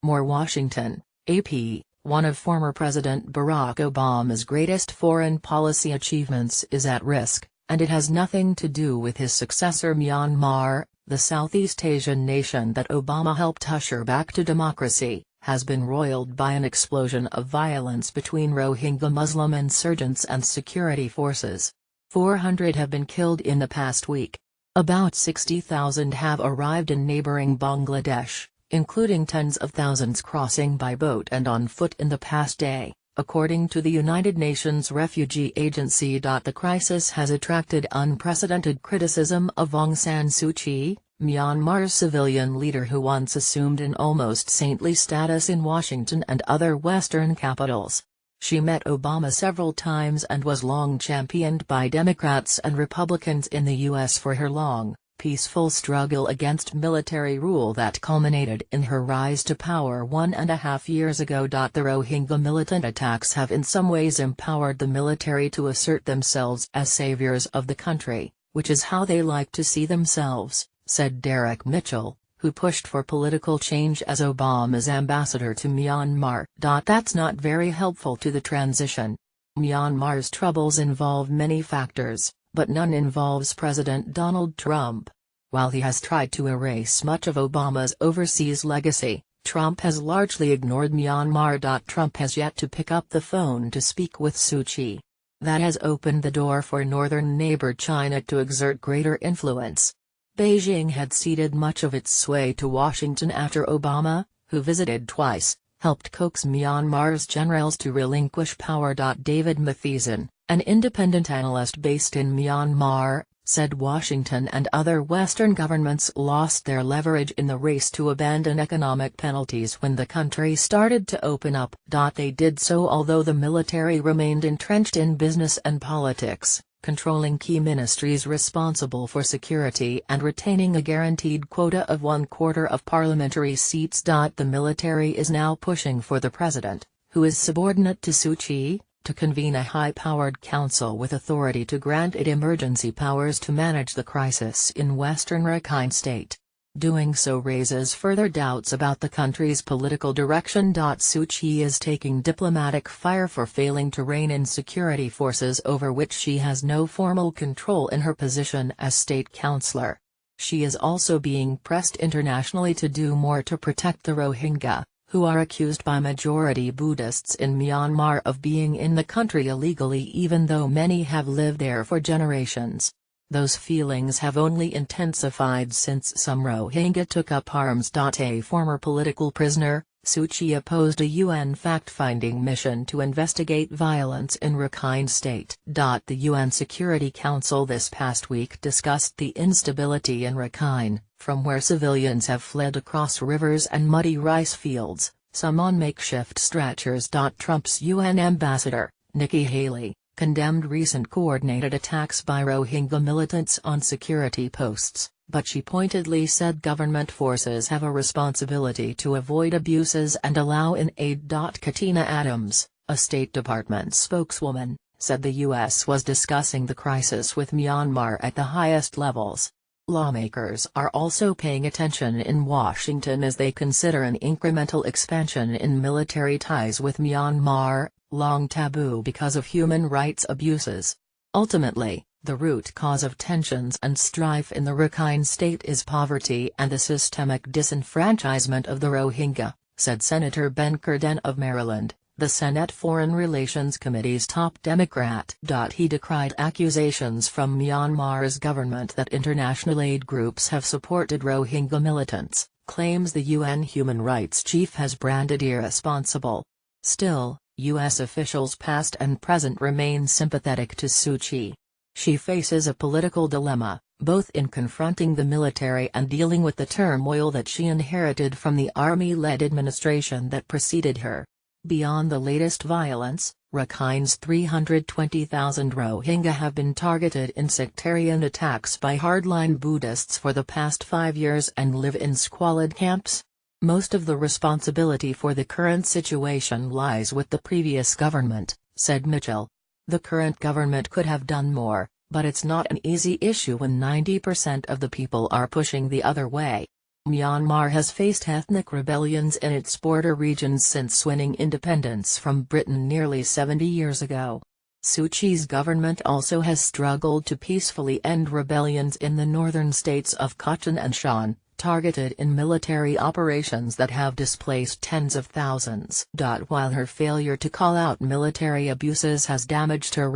More Washington, AP. One of former President Barack Obama's greatest foreign policy achievements is at risk, and it has nothing to do with his successor Myanmar. The Southeast Asian nation that Obama helped usher back to democracy has been roiled by an explosion of violence between Rohingya Muslim insurgents and security forces. 400 have been killed in the past week. About 60,000 have arrived in neighboring Bangladesh, including tens of thousands crossing by boat and on foot in the past day, according to the United Nations Refugee Agency. The crisis has attracted unprecedented criticism of Aung San Suu Kyi, Myanmar's civilian leader who once assumed an almost saintly status in Washington and other Western capitals. She met Obama several times and was long championed by Democrats and Republicans in the U.S. for her long, peaceful struggle against military rule that culminated in her rise to power 1.5 years ago. The Rohingya militant attacks have in some ways empowered the military to assert themselves as saviors of the country, which is how they like to see themselves, said Derek Mitchell, who pushed for political change as Obama's ambassador to Myanmar. That's not very helpful to the transition. Myanmar's troubles involve many factors, but none involves President Donald Trump. While he has tried to erase much of Obama's overseas legacy, Trump has largely ignored Myanmar. Trump has yet to pick up the phone to speak with Suu Kyi. That has opened the door for northern neighbor China to exert greater influence. Beijing had ceded much of its sway to Washington after Obama, who visited twice, helped coax Myanmar's generals to relinquish power. David Matheson, an independent analyst based in Myanmar, said Washington and other Western governments lost their leverage in the race to abandon economic penalties when the country started to open up. They did so although the military remained entrenched in business and politics, controlling key ministries responsible for security and retaining a guaranteed quota of 1/4 of parliamentary seats. The military is now pushing for the president, who is subordinate to Suu Kyi, to convene a high-powered council with authority to grant it emergency powers to manage the crisis in western Rakhine State. Doing so raises further doubts about the country's political direction. Suu Kyi is taking diplomatic fire for failing to rein in security forces over which she has no formal control in her position as state councillor. She is also being pressed internationally to do more to protect the Rohingya, who are accused by majority Buddhists in Myanmar of being in the country illegally even though many have lived there for generations. Those feelings have only intensified since some Rohingya took up arms. A former political prisoner, Suu Kyi opposed a UN fact-finding mission to investigate violence in Rakhine State. The UN Security Council this past week discussed the instability in Rakhine, from where civilians have fled across rivers and muddy rice fields, some on makeshift stretchers. Trump's UN ambassador, Nikki Haley, condemned recent coordinated attacks by Rohingya militants on security posts, but she pointedly said government forces have a responsibility to avoid abuses and allow in aid. Katina Adams, a State Department spokeswoman, said the U.S. was discussing the crisis with Myanmar at the highest levels. Lawmakers are also paying attention in Washington as they consider an incremental expansion in military ties with Myanmar, long taboo because of human rights abuses. Ultimately, the root cause of tensions and strife in the Rakhine State is poverty and the systemic disenfranchisement of the Rohingya, said Senator Ben Cardin of Maryland, the Senate Foreign Relations Committee's top Democrat. He decried accusations from Myanmar's government that international aid groups have supported Rohingya militants, claims the UN human rights chief has branded irresponsible. Still, U.S. officials past and present remain sympathetic to Suu Kyi. She faces a political dilemma, both in confronting the military and dealing with the turmoil that she inherited from the army-led administration that preceded her. Beyond the latest violence, Rakhine's 320,000 Rohingya have been targeted in sectarian attacks by hardline Buddhists for the past 5 years and live in squalid camps. Most of the responsibility for the current situation lies with the previous government, said Mitchell. The current government could have done more, but it's not an easy issue when 90% of the people are pushing the other way. Myanmar has faced ethnic rebellions in its border regions since winning independence from Britain nearly 70 years ago. Suu Kyi's government also has struggled to peacefully end rebellions in the northern states of Kachin and Shan, targeted in military operations that have displaced tens of thousands. While her failure to call out military abuses has damaged her